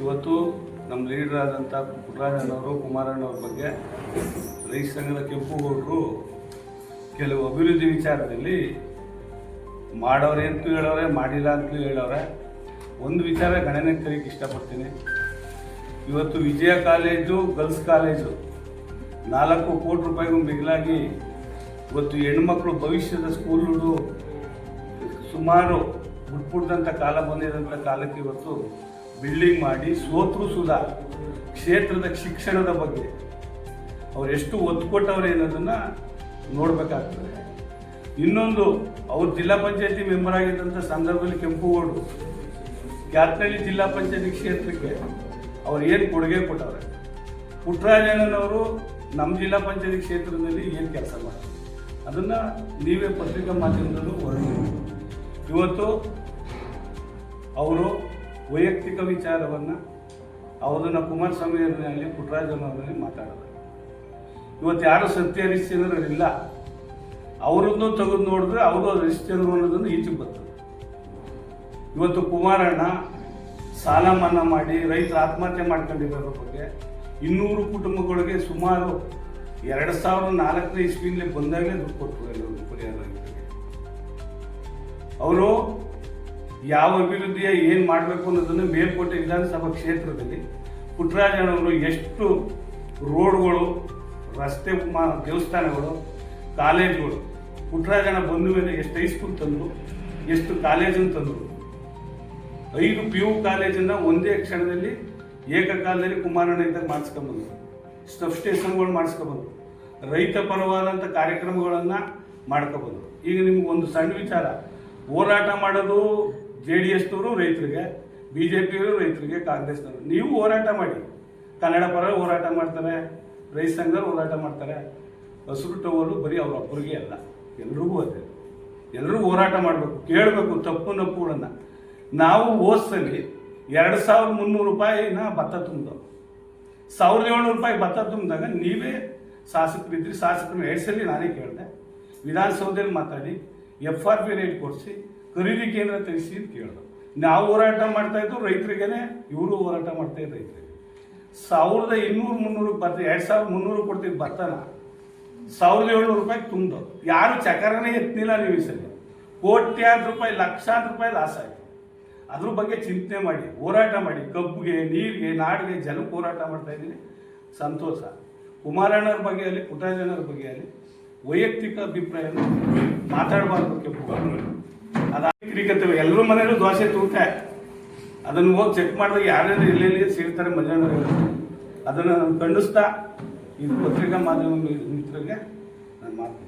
ಇವತ್ತು ನಮ್ಮ ಲೀಡರ್ ಆದಂಥ ಪುಟ್ಟರಾಜನವರು ಕುಮಾರಣ್ಣವ್ರ ಬಗ್ಗೆ ರೈತ ಸಂಘದ ಕೆಂಪುಗೌಡರು ಕೆಲವು ಅಭಿವೃದ್ಧಿ ವಿಚಾರದಲ್ಲಿ ಮಾಡೋರೆ ಅಂತೂ ಹೇಳೋರೆ, ಮಾಡಿಲ್ಲ ಅಂತಲೂ ಹೇಳೋರೆ. ಒಂದು ವಿಚಾರ ಗಣನೆ ಕಲಿಕ್ಕೆ ಇಷ್ಟಪಡ್ತೀನಿ. ಇವತ್ತು ವಿಜಯ ಕಾಲೇಜು, ಗರ್ಲ್ಸ್ ಕಾಲೇಜು 4 ಕೋಟಿ ರೂಪಾಯಿಗೂ ಮಿಗಿಲಾಗಿ ಇವತ್ತು ಹೆಣ್ಮಕ್ಳು ಭವಿಷ್ಯದ ಸ್ಕೂಲುಗಳು ಸುಮಾರು ಬಿಟ್ಬಿಡ್ದಂಥ ಕಾಲ ಬಂದಿರೋಂಥ ಕಾಲಕ್ಕೆ ಇವತ್ತು ಬಿಲ್ಡಿಂಗ್ ಮಾಡಿ ಸೋತ್ರು ಸುಧಾ ಕ್ಷೇತ್ರದ ಶಿಕ್ಷಣದ ಬಗ್ಗೆ ಅವ್ರು ಎಷ್ಟು ಒತ್ತು ಕೊಟ್ಟವ್ರೆ ಅನ್ನೋದನ್ನು ನೋಡಬೇಕಾಗ್ತದೆ. ಇನ್ನೊಂದು, ಅವ್ರು ಜಿಲ್ಲಾ ಪಂಚಾಯತಿ ಮೆಂಬರ್ ಆಗಿದ್ದಂಥ ಸಂದರ್ಭದಲ್ಲಿ ಕೆಂಪುಗೌಡರು ಕ್ಯಾತ್ನಳ್ಳಿ ಜಿಲ್ಲಾ ಪಂಚಾಯತಿ ಕ್ಷೇತ್ರಕ್ಕೆ ಅವ್ರು ಏನು ಕೊಡುಗೆ ಕೊಟ್ಟವ್ರೆ. ಪುಟ್ಟರಾಜಣ್ಣನವರು ನಮ್ಮ ಜಿಲ್ಲಾ ಪಂಚಾಯತಿ ಕ್ಷೇತ್ರದಲ್ಲಿ ಏನು ಕೆಲಸ ಮಾಡ್ತಾರೆ ಅದನ್ನು ನೀವೇ ಪತ್ರಿಕಾ ಮಾಧ್ಯಮದಲ್ಲೂ ಹೊರಡಿ. ಇವತ್ತು ಅವರು ವೈಯಕ್ತಿಕ ವಿಚಾರವನ್ನು ಅವರನ್ನು ಕುಮಾರಸ್ವಾಮಿಯಲ್ಲಿ ಪುಟ್ಟರಾಜನವರಲ್ಲಿ ಮಾತಾಡೋದು. ಇವತ್ತು ಯಾರು ಸತ್ಯ ಹರಿಶ್ಚಂದ್ರರಿಲ್ಲ, ಅವರನ್ನು ತೆಗೆದು ನೋಡಿದ್ರೆ ಅವರು ಹರಿಶ್ಚಂದ್ರ ಅನ್ನೋದನ್ನು ಈಚೆಗೆ ಬರ್ತದೆ. ಇವತ್ತು ಕುಮಾರಣ್ಣ ಸಾಲ ಮನ್ನಾ ಮಾಡಿ ರೈತರು ಆತ್ಮಹತ್ಯೆ ಮಾಡ್ಕೊಂಡಿರೋದ್ರ ಬಗ್ಗೆ 200 ಕುಟುಂಬಗಳಿಗೆ ಸುಮಾರು 2004 ಇಸ್ವಿಯಲ್ಲಿ ಬಂದಾಗಲೇ ದುಡ್ಡು ಕೊಟ್ಟರು ಎಲ್ಲರೂ ಪರಿಹಾರ ರೈತರಿಗೆ. ಅವರು ಯಾವ ಅಭಿವೃದ್ಧಿಯ ಏನು ಮಾಡಬೇಕು ಅನ್ನೋದನ್ನು ಮೇಲ್ಕೋಟೆ ವಿಧಾನಸಭಾ ಕ್ಷೇತ್ರದಲ್ಲಿ ಪುಟ್ಟರಾಜನವರು ಎಷ್ಟು ರೋಡ್ಗಳು, ರಸ್ತೆ, ದೇವಸ್ಥಾನಗಳು, ಕಾಲೇಜುಗಳು, ಪುಟ್ಟರಾಜನ ಬಂದ ಮೇಲೆ ಎಷ್ಟು ಹೈಸ್ಕೂಲ್ ತಂದರು, ಎಷ್ಟು ಕಾಲೇಜನ್ನು ತಂದರು. 5 PU ಕಾಲೇಜನ್ನು ಒಂದೇ ಕ್ಷಣದಲ್ಲಿ ಏಕಕಾಲದಲ್ಲಿ ಕುಮಾರಣ್ಣ ಮಾಡಿಸ್ಕೊಂಬಂದರು. ಸಬ್ ಸ್ಟೇಷನ್ಗಳು ಮಾಡಿಸ್ಕೊಬಂದರು. ರೈತ ಪರವಾದಂಥ ಕಾರ್ಯಕ್ರಮಗಳನ್ನು ಮಾಡ್ಕೊಬಂದರು. ಈಗ ನಿಮ್ಗೆ ಒಂದು ಸಣ್ಣ ವಿಚಾರ, ಹೋರಾಟ ಮಾಡೋದು JDSನವರು ರೈತರಿಗೆ, BJPಯವರು ರೈತರಿಗೆ, ಕಾಂಗ್ರೆಸ್ನವರು. ನೀವು ಹೋರಾಟ ಮಾಡಿ, ಕನ್ನಡ ಪರ ಹೋರಾಟ ಮಾಡ್ತಾರೆ, ರೈತ ಸಂಘದವರು ಹೋರಾಟ ಮಾಡ್ತಾರೆ. ಹಸಿರು ಟವಲು ಬರೀ ಅವರೊಬ್ಬರಿಗೆ ಅಲ್ಲ, ಎಲ್ರಿಗೂ ಅದೇ. ಎಲ್ಲರೂ ಹೋರಾಟ ಮಾಡಬೇಕು, ಕೇಳಬೇಕು ತಪ್ಪು ನಪ್ಪುಗಳನ್ನು. ನಾವು ಹೋದ್ಸಲಿ 2300 ರೂಪಾಯಿನ ಭತ್ತ ತುಂಬಿದವು. 1700 ರೂಪಾಯಿ ಭತ್ತ ತುಂಬಿದಾಗ ನೀವೇ ಶಾಸಕರಿದ್ರಿ. ಶಾಸಕರನ್ನ 2 ಸಲ ನಾನೇ ಕೇಳಿದೆ, ವಿಧಾನಸೌಧದಲ್ಲಿ ಮಾತಾಡಿ FRP ರೇಟ್ ಕೊಡಿಸಿ ಖರೀದಿ ಕೇಂದ್ರ ತೆಗೆಸಿ ಅಂತ ಕೇಳಿದ್ರು. ನಾವು ಹೋರಾಟ ಮಾಡ್ತಾ ಇದ್ದು ರೈತರಿಗೇನೆ, ಇವರು ಹೋರಾಟ ಮಾಡ್ತಾ ಇದ್ದು ರೈತರಿಗೆ. 1200-300 ಭತ್ತ, 2300 ಕೊಡ್ತಿದ್ದು ಭತ್ತನ 1700 ರೂಪಾಯಿಗೆ ತುಂಬಿದವು. ಯಾರು ಚಕರನೇ ಎತ್ತಲಿಲ್ಲ. ನೀವು ಈ ಸಲ ಕೋಟ್ಯಾಂತರ ರೂಪಾಯಿ, ಲಕ್ಷಾಂತರ ರೂಪಾಯಿ ಲಾಸ್ ಆಯಿತು. ಅದ್ರ ಬಗ್ಗೆ ಚಿಂತನೆ ಮಾಡಿ, ಹೋರಾಟ ಮಾಡಿ. ಕಬ್ಬಿಗೆ, ನೀರಿಗೆ, ನಾಡಿಗೆ, ಜನಕ್ಕೆ ಹೋರಾಟ ಮಾಡ್ತಾ ಇದ್ದೀನಿ, ಸಂತೋಷ. ಕುಮಾರಣ್ಣವ್ರ ಬಗ್ಗೆ ಆಗಲಿ, ಪುಟ್ಟರಾಜನವ್ರ ಬಗ್ಗೆ ಆಗಲಿ ವೈಯಕ್ತಿಕ ಅಭಿಪ್ರಾಯ ಮಾತಾಡಬಾರ್ದು. ಅದಾಗಿರ್ತವೆ ಎಲ್ಲರ ಮನೆಯಲ್ಲೂ ದೋಸೆ ತೂಕ, ಅದನ್ನು ಹೋಗಿ ಚೆಕ್ ಮಾಡಿದಾಗ ಯಾರ್ಯಾರು ಎಲ್ಲೆಲ್ಲಿ ಸೇರ್ತಾರೆ ಮಧ್ಯಾಹ್ನ, ಅದನ್ನು ಖಂಡಿಸ್ತಾ ಇದು ಪತ್ರಿಕಾ ಮಾಧ್ಯಮ ಮಿತ್ರರಿಗೆ ನಾನು ಮಾತು